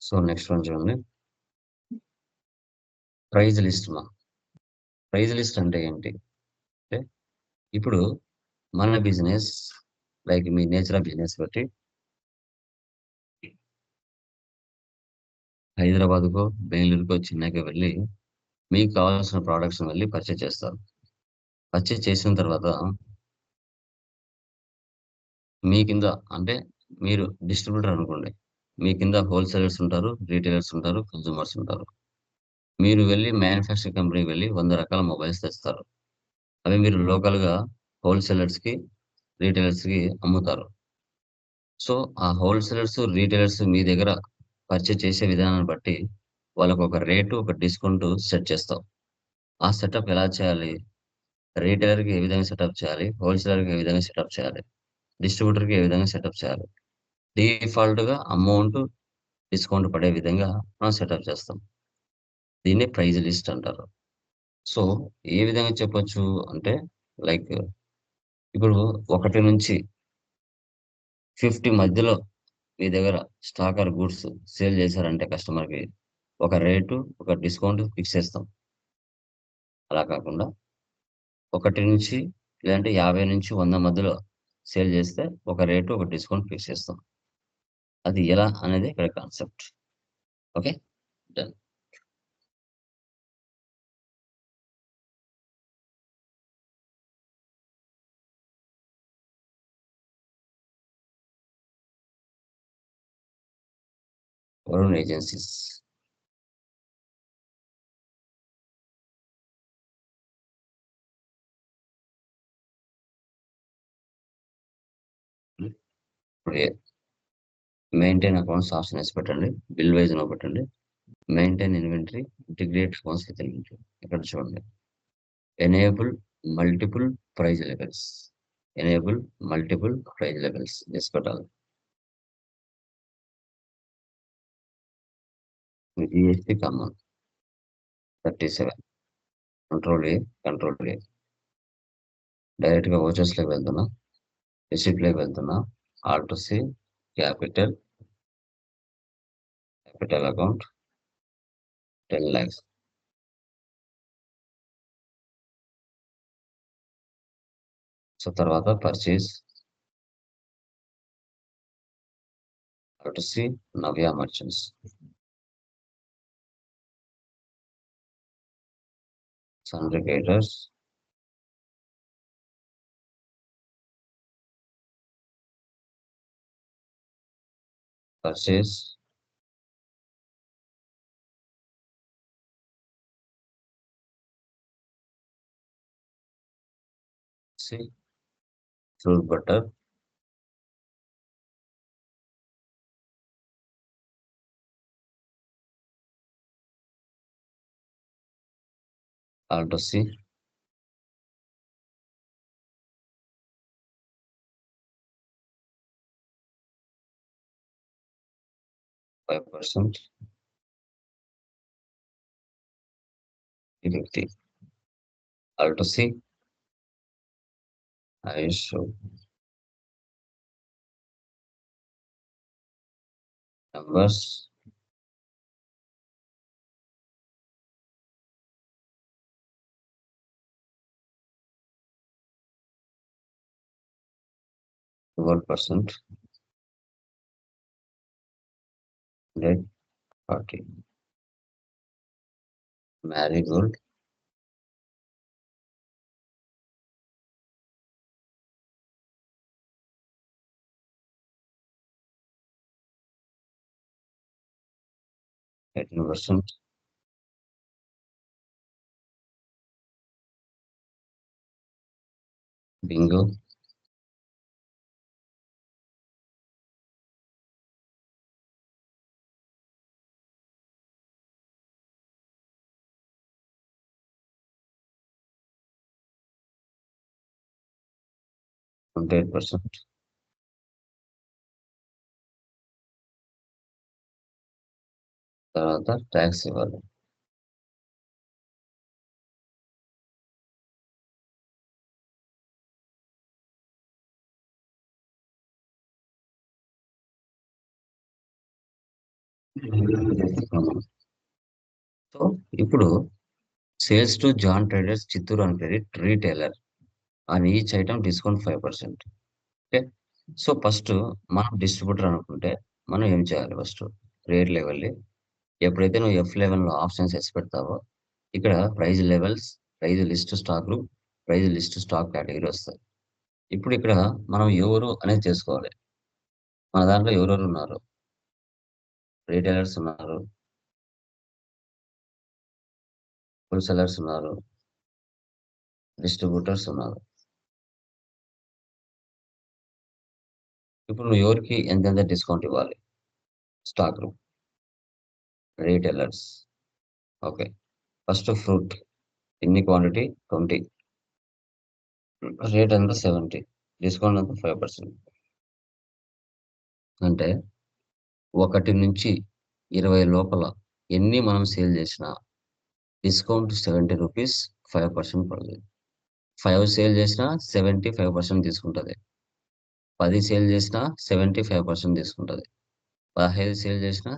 So next one చూడండి. Price list price list అంటే ఏంటి అంటే ఇప్పుడు మన business like me nature of business బట్టి హైదరాబాద్కో బెంగళూరుకో చెన్నైకో వెళ్ళి మీకు కావాల్సిన ప్రోడక్ట్స్ వెళ్ళి పర్చేజ్ చేస్తారు. పర్చేజ్ చేసిన తర్వాత మీ కింద అంటే మీరు డిస్ట్రిబ్యూటర్ అనుకోండి. మీ కింద హోల్సేలర్స్ ఉంటారు, రీటైలర్స్ ఉంటారు, కన్జ్యూమర్స్ ఉంటారు. మీరు వెళ్ళి మ్యానుఫ్యాక్చరింగ్ కంపెనీకి వెళ్ళి 100 రకాల మొబైల్స్ తెస్తారు. అవి మీరు లోకల్‌గా హోల్‌సేలర్స్‌కి, రీటైలర్స్‌కి అమ్ముతారు. సో, ఆ హోల్‌సేలర్స్, రీటైలర్స్ మీ దగ్గర పర్చేజ్ చేసే విధానాన్ని బట్టి వాళ్ళకొక రేటు, ఒక డిస్కౌంట్ సెట్ చేస్తాం. ఆ సెటప్ ఎలా చేయాలి? రీటైలర్‌కి ఏ విధంగా సెటప్ చేయాలి? హోల్‌సేలర్‌కి ఏ విధంగా సెటప్ చేయాలి? డిస్ట్రిబ్యూటర్‌కి ఏ విధంగా సెటప్ చేయాలి? డిఫాల్ట్‌గా అమౌంట్ డిస్కౌంట్ పడే విధంగా మనం సెటప్ చేస్తాం. దీన్నే ప్రైస్ లిస్ట్ అంటారు. సో, ఏ విధంగా చెప్పొచ్చు అంటే లైక్ ఇప్పుడు 1-50 మధ్యలో మీ దగ్గర స్టాక్ ఆర్ గూడ్స్ సేల్ చేశారంటే కస్టమర్‌కి ఒక రేటు, ఒక డిస్కౌంట్ ఫిక్స్ చేస్తాం. అలా కాకుండా 1 నుంచి లేదంటే 50-100 మధ్యలో సేల్ చేస్తే ఒక రేటు, ఒక డిస్కౌంట్ ఫిక్స్ చేస్తాం. అది ఎలా అనేది ఇక్కడ concept. Okay. Done. Varun agencies. ఇప్పుడు మెయింటైన్ అకౌంట్స్ ఆప్షన్ వేసి పెట్టండి. బిల్ వైస్ నో పెట్టండి. Maintain inventory, integrate accounts with inventory. ఇక్కడ చూడండి. Enable multiple price levels. Enable multiple price levels చేసి పెట్టాలి. GST common 37. Control A, control A. డైరెక్ట్‌గా వోచర్స్‌లోకి వెళ్తున్నా. రిసిప్ట్‌లోకి వెళ్తున్నా. Alt C, capital, capital account 10 lakhs. So తర్వాత purchase, alt C, Navya merchants. Sundry creditors, purchase, C, fruit butter, Alt C, %, 50. Alt C, Ayush, numbers, %, 140. Marigold, 18%. Bingo, 28%. తర్వాత tax ఇవ్వాలి. సో ఇప్పుడు sales to John traders Chittoor and credit retailer on each item discount 5%. Okay. So first మనం distributor అనుకుంటే మనం ఏం చేయాలి? First rate లెవెల్ని ఎప్పుడైతే నువ్వు F11లో ఆప్షన్స్ ఎస్ పెడతావో ఇక్కడ price levels, price list stock group, price list stock category వస్తాయి. ఇప్పుడు ఇక్కడ మనం ఎవరు అనేది చేసుకోవాలి. మన దాంట్లో ఎవరెవరు ఉన్నారు? రీటైలర్స్ ఉన్నారు, హోల్సేలర్స్ ఉన్నారు, డిస్ట్రిబ్యూటర్స్ ఉన్నారు. ఇప్పుడు నువ్వు ఎవరికి ఎంతెంత డిస్కౌంట్ ఇవ్వాలి? Stock group, retailers. Okay. First fruit ఎన్ని క్వాంటిటీ? 20, రేట్ ఎంత? 70, డిస్కౌంట్ ఎంత? 5%. అంటే 1 నుంచి 20 లోపల ఎన్ని మనం సేల్ చేసినా డిస్కౌంట్ 70 రూపీస్, 5% పడుతుంది. 5 సేల్ చేసినా 75% తీసుకుంటుంది. 10 సేల్ చేసినా 75% తీసుకుంటుంది. 15 సేల్ చేసినా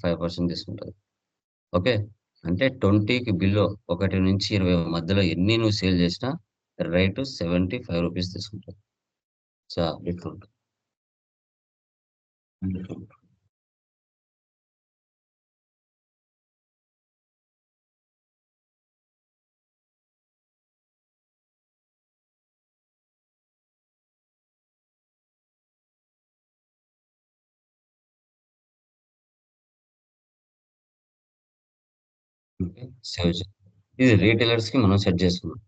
5% తీసుకుంటుంది. ఓకే. అంటే 20కి బిలో 1 నుంచి 20 మధ్యలో ఎన్ని నువ్వు సేల్ చేసినా రైట్ 75 రూపీస్ తీసుకుంటుంది. So different. ఓకే. సేవ్ చే ఇది రీటైలర్స్ కి మనం సెట్ చేసుకున్నాం.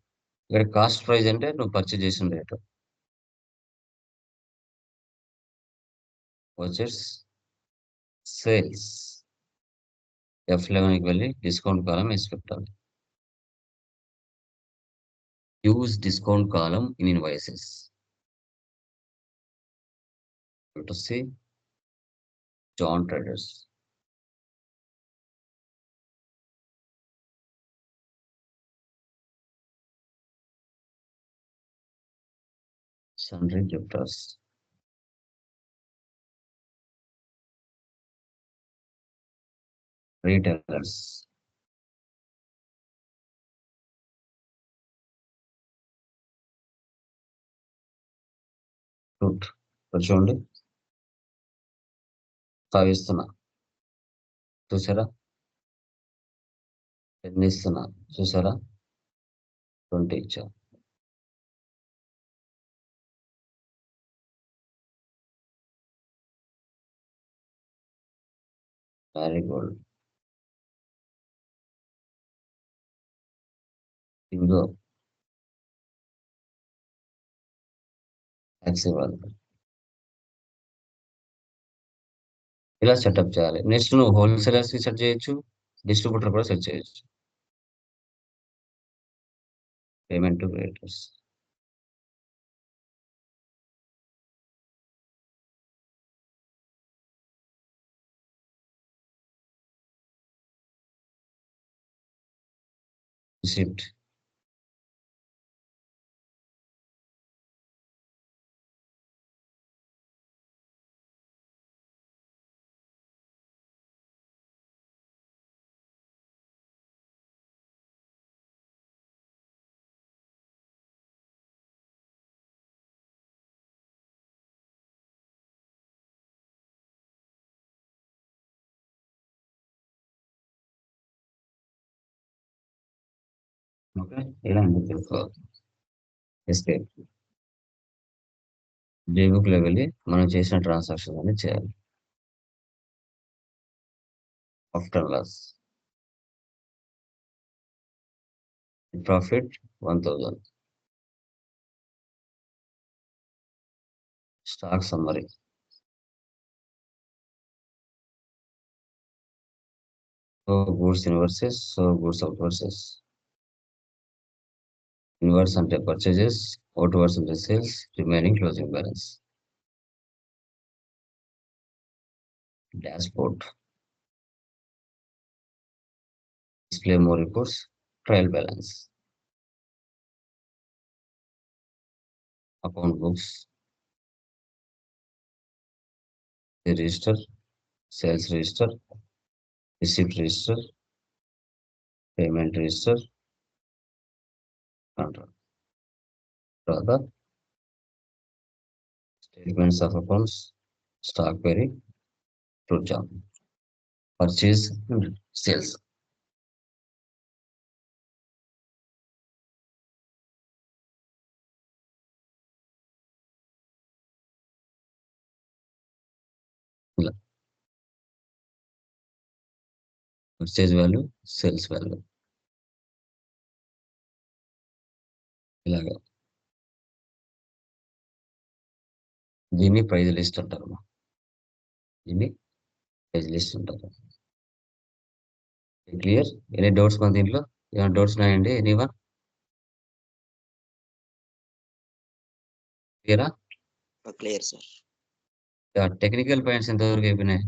ఇక్కడ కాస్ట్ ప్రైస్ అంటే నువ్వు పర్చేజ్ చేసిన రేటు. వచ్చేస్ సేల్స్ F11కి వెళ్ళి డిస్కౌంట్ కాలం వేసి పెట్టాలి. Use discount column in invoices. To C John traders. Sundry gifters. Retailers. Fruit. ఇక్కడ చూడండి 5 ఇస్తున్నా చూసారా? 10 ఇస్తున్నా చూసారా? 20 ఇచ్చా. Very good. ఇంకో ట్యాక్స్ ఇవ్వాలి. ఇలా సెటప్ చేయాలి. నెక్స్ట్ నువ్వు హోల్సేలర్స్ కి సెట్ చేయొచ్చు, డిస్ట్రిబ్యూటర్ కూడా సెట్ చేయొచ్చు. Payment to creators. Receipt. Okay. ఇలా ఎందుకు తెలుసుకోవాలి? ఎస్కేప్. జేబుక్ లో వెళ్ళి మనం చేసిన ట్రాన్సాక్షన్ అని చేయాలి. After loss profit 1000. Stock summary. So goods inwards, so goods outwards. Inwards అంటే పర్చేజెస్, అవుట్ వర్స్ అంటే sales, remaining closing balance. Dashboard. Display more reports, trial balance. Account books, register, sales register, receipt register, payment register, అంటారు. తర్వాత statements of accounts, stock query, fruit jam, purchase, sales. ఇలా purchase value, sales value, ఇలాగా. దీన్ని price list అంటారు. దీన్ని price list అంటారు. Clear? Any doubts మన దీంట్లో? ఏమైనా డౌట్స్ ఉన్నాయండి? ఎనీవన్? క్లియరా? Clear sir. టెక్నికల్ పాయింట్స్ ఎంతవరకు అయిపోయినాయి?